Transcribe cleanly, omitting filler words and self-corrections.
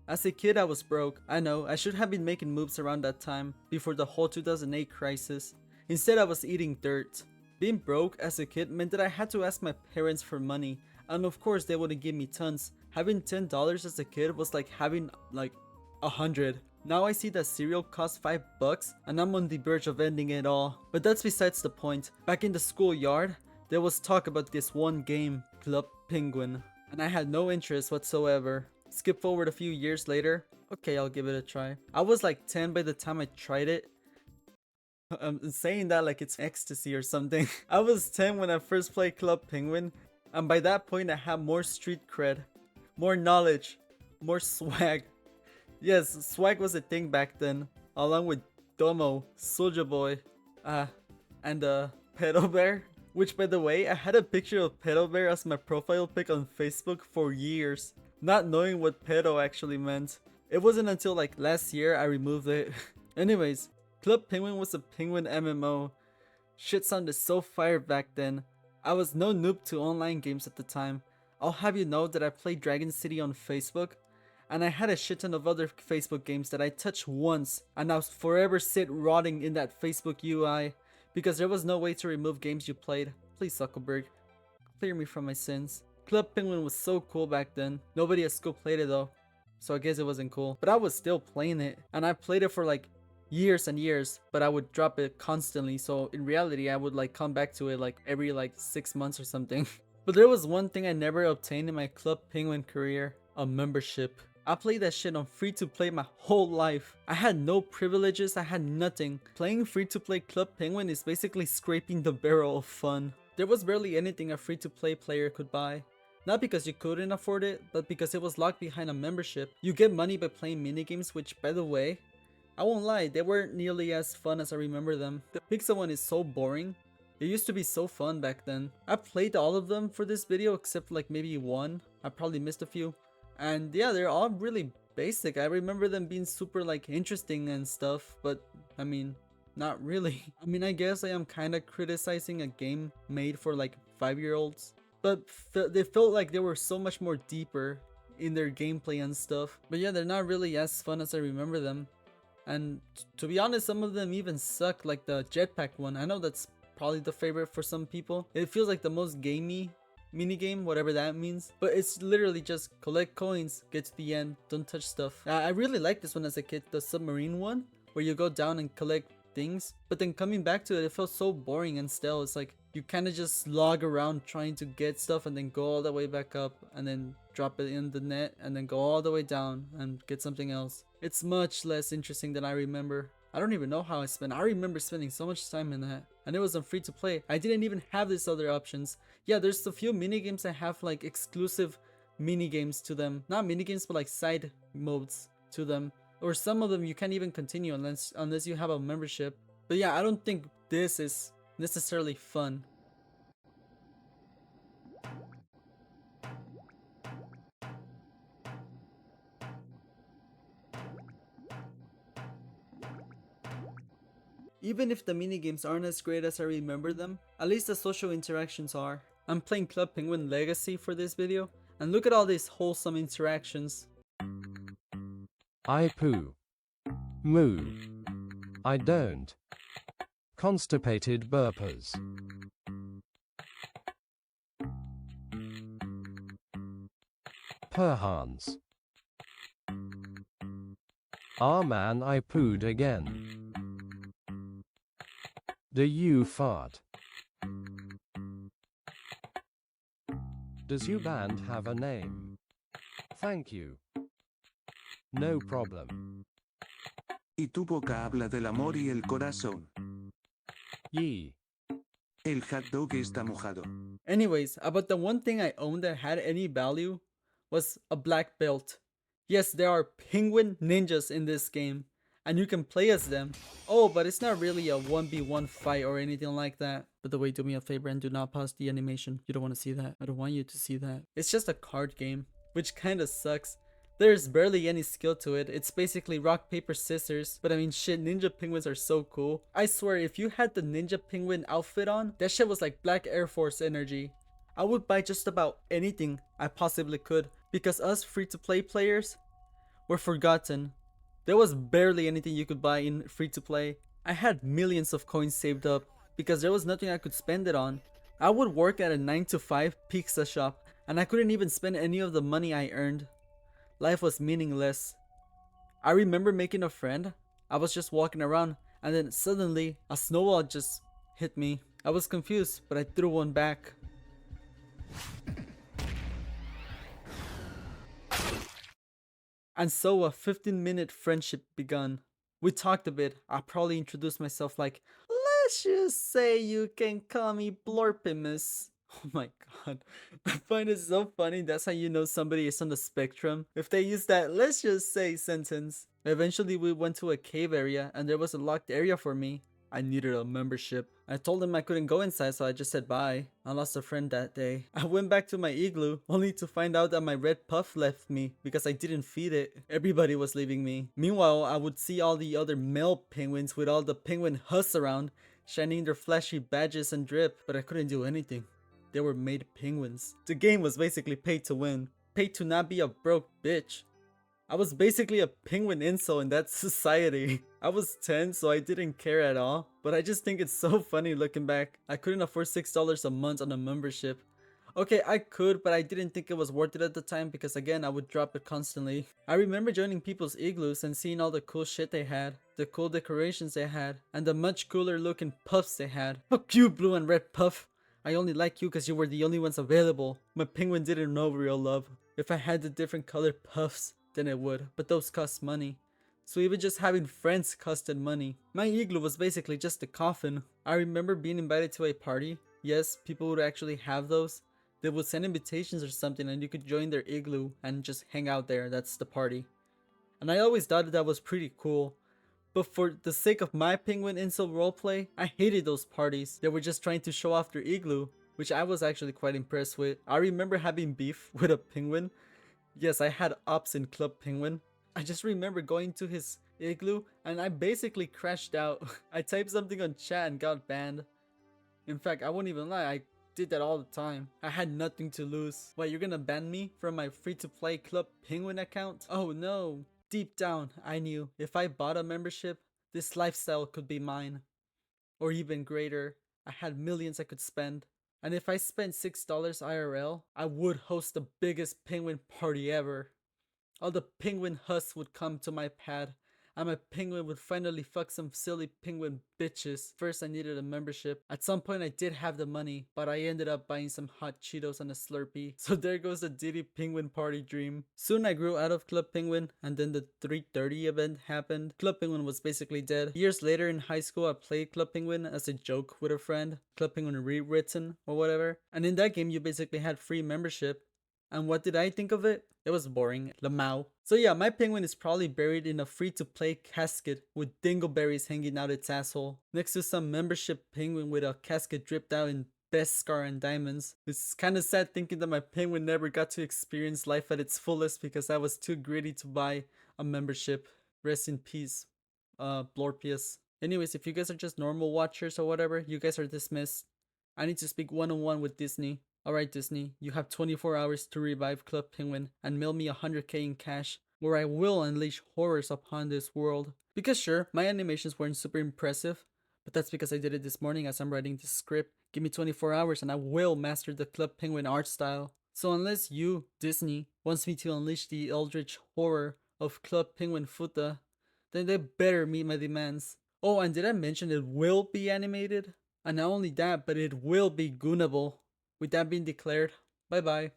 As a kid, I was broke. I know, I should have been making moves around that time, before the whole 2008 crisis. Instead, I was eating dirt. Being broke as a kid meant that I had to ask my parents for money, and of course they wouldn't give me tons. Having $10 as a kid was like having like 100. Now I see that cereal costs $5 and I'm on the verge of ending it all. But that's besides the point. Back in the schoolyard, there was talk about this one game, Club Penguin, and I had no interest whatsoever. Skip forward a few years later, okay, I'll give it a try. I was like 10 by the time I tried it. I'm saying that like it's ecstasy or something. I was 10 when I first played Club Penguin, and by that point I had more street cred, more knowledge, more swag. Yes, swag was a thing back then, along with Domo, Soulja Boy, and Pedo Bear. Which, by the way, I had a picture of Pedo Bear as my profile pic on Facebook for years, not knowing what pedo actually meant. It wasn't until like last year I removed it. Anyways, Club Penguin was a penguin MMO. Shit sounded so fire back then. I was no noob to online games at the time. I'll have you know that I played Dragon City on Facebook, and I had a shit ton of other Facebook games that I touched once, and I was forever sit rotting in that Facebook UI, because there was no way to remove games you played. Please, Zuckerberg, clear me from my sins. Club Penguin was so cool back then. Nobody at school played it though, so I guess it wasn't cool. But I was still playing it, and I played it for like years and years, but I would drop it constantly, so in reality I would like come back to it like every like 6 months or something. But there was one thing I never obtained in my Club Penguin career: a membership. I played that shit on free to play my whole life. I had no privileges, I had nothing. Playing free to play Club Penguin is basically scraping the barrel of fun. There was barely anything a free to play player could buy. Not because you couldn't afford it, but because it was locked behind a membership. You get money by playing minigames, which, by the way, I won't lie, they weren't nearly as fun as I remember them. The Pixel one is so boring. It used to be so fun back then. I played all of them for this video except like maybe one. I probably missed a few. And yeah, they're all really basic. I remember them being super like interesting and stuff, but I mean, not really. I mean, I guess I am kind of criticizing a game made for like 5-year-olds, but they felt like they were so much more deeper in their gameplay and stuff. But yeah, they're not really as fun as I remember them. And to be honest, some of them even suck, like the jetpack one. I know that's probably the favorite for some people. It feels like the most gamey minigame, whatever that means, but it's literally just collect coins, get to the end, don't touch stuff. I really liked this one as a kid, the submarine one, where you go down and collect things, but then coming back to it, it felt so boring and stale. It's like you kind of just slog around trying to get stuff and then go all the way back up and then drop it in the net and then go all the way down and get something else. It's much less interesting than I remember. I don't even know how I spent. I remember spending so much time in that, and it wasn't free to play. I didn't even have these other options. Yeah, there's a few minigames that have like exclusive minigames to them. Not minigames, but like side modes to them. Or some of them you can't even continue unless you have a membership. But yeah, I don't think this is necessarily fun. Even if the minigames aren't as great as I remember them, at least the social interactions are. I'm playing Club Penguin Legacy for this video, and look at all these wholesome interactions. I poo. Moo. I don't. Constipated burpers. Perhans. Ah man, I pooed again. Do you fart? Does your band have a name? Thank you. No problem. Y tu boca habla del amor y el corazón. Yee. El hot dog está mojado. Anyways, about the one thing I owned that had any value was a black belt. Yes, there are penguin ninjas in this game, and you can play as them. Oh, but it's not really a 1v1 fight or anything like that. By the way, do me a favor and do not pause the animation. You don't want to see that. I don't want you to see that. It's just a card game, which kinda sucks. There's barely any skill to it. It's basically rock, paper, scissors. But I mean, shit, ninja penguins are so cool. I swear, if you had the ninja penguin outfit on, that shit was like Black Air Force energy. I would buy just about anything I possibly could, because us free-to-play players, were forgotten. There was barely anything you could buy in free to play. I had millions of coins saved up because there was nothing I could spend it on. I would work at a 9 to 5 pizza shop and I couldn't even spend any of the money I earned. Life was meaningless. I remember making a friend. I was just walking around and then suddenly a snowball just hit me. I was confused, but I threw one back. And so a 15-minute friendship begun. We talked a bit. I probably introduced myself like, let's just say you can call me Blorpimus. Oh my god. I find it so funny. That's how you know somebody is on the spectrum. If they use that let's just say sentence. Eventually we went to a cave area and there was a locked area for me. I needed a membership. I told him I couldn't go inside, so I just said bye. I lost a friend that day. I went back to my igloo, only to find out that my red puff left me because I didn't feed it. Everybody was leaving me. Meanwhile, I would see all the other male penguins with all the penguin husks around, shining their flashy badges and drip, but I couldn't do anything. They were made penguins. The game was basically paid to win. Paid to not be a broke bitch. I was basically a penguin incel in that society. I was 10, so I didn't care at all. But I just think it's so funny looking back. I couldn't afford $6 a month on a membership. Okay, I could, but I didn't think it was worth it at the time because again, I would drop it constantly. I remember joining people's igloos and seeing all the cool shit they had, the cool decorations they had, and the much cooler looking puffs they had. Fuck you, blue and red puff. I only like you because you were the only ones available. My penguin didn't know real love. If I had the different colored puffs, then it would, but those cost money. So even just having friends costed money. My igloo was basically just a coffin. I remember being invited to a party. Yes, people would actually have those. They would send invitations or something and you could join their igloo and just hang out there. That's the party. And I always thought that was pretty cool. But for the sake of my penguin incel roleplay, I hated those parties. They were just trying to show off their igloo, which I was actually quite impressed with. I remember having beef with a penguin. Yes, I had ops in Club Penguin. I just remember going to his igloo and I basically crashed out. I typed something on chat and got banned. In fact, I won't even lie, I did that all the time. I had nothing to lose. What, you're gonna ban me from my free-to-play Club Penguin account? Oh no. Deep down, I knew if I bought a membership, this lifestyle could be mine. Or even greater. I had millions I could spend. And if I spent $6 IRL, I would host the biggest penguin party ever. All the penguin husks would come to my pad, and my penguin would finally fuck some silly penguin bitches. First I needed a membership. At some point I did have the money, but I ended up buying some hot Cheetos and a Slurpee. So there goes the Diddy Penguin party dream. Soon I grew out of Club Penguin, and then the 3:30 event happened. Club Penguin was basically dead. Years later in high school I played Club Penguin as a joke with a friend. Club Penguin rewritten or whatever. And in that game you basically had free membership. And what did I think of it? It was boring. Lamau. So yeah, my penguin is probably buried in a free-to-play casket with dingleberries hanging out its asshole. Next to some membership penguin with a casket dripped out in Beskar and diamonds. It's kinda sad thinking that my penguin never got to experience life at its fullest because I was too greedy to buy a membership. Rest in peace, Blorpius. Anyways, if you guys are just normal watchers or whatever, you guys are dismissed. I need to speak one-on-one with Disney. Alright Disney, you have 24 hours to revive Club Penguin and mail me 100k in cash, or I will unleash horrors upon this world. Because sure, my animations weren't super impressive, but that's because I did it this morning as I'm writing this script. Give me 24 hours and I will master the Club Penguin art style. So unless you, Disney, wants me to unleash the eldritch horror of Club Penguin Futa, then they better meet my demands. Oh, and did I mention it will be animated? And not only that, but it will be goonable. With that being declared, bye bye.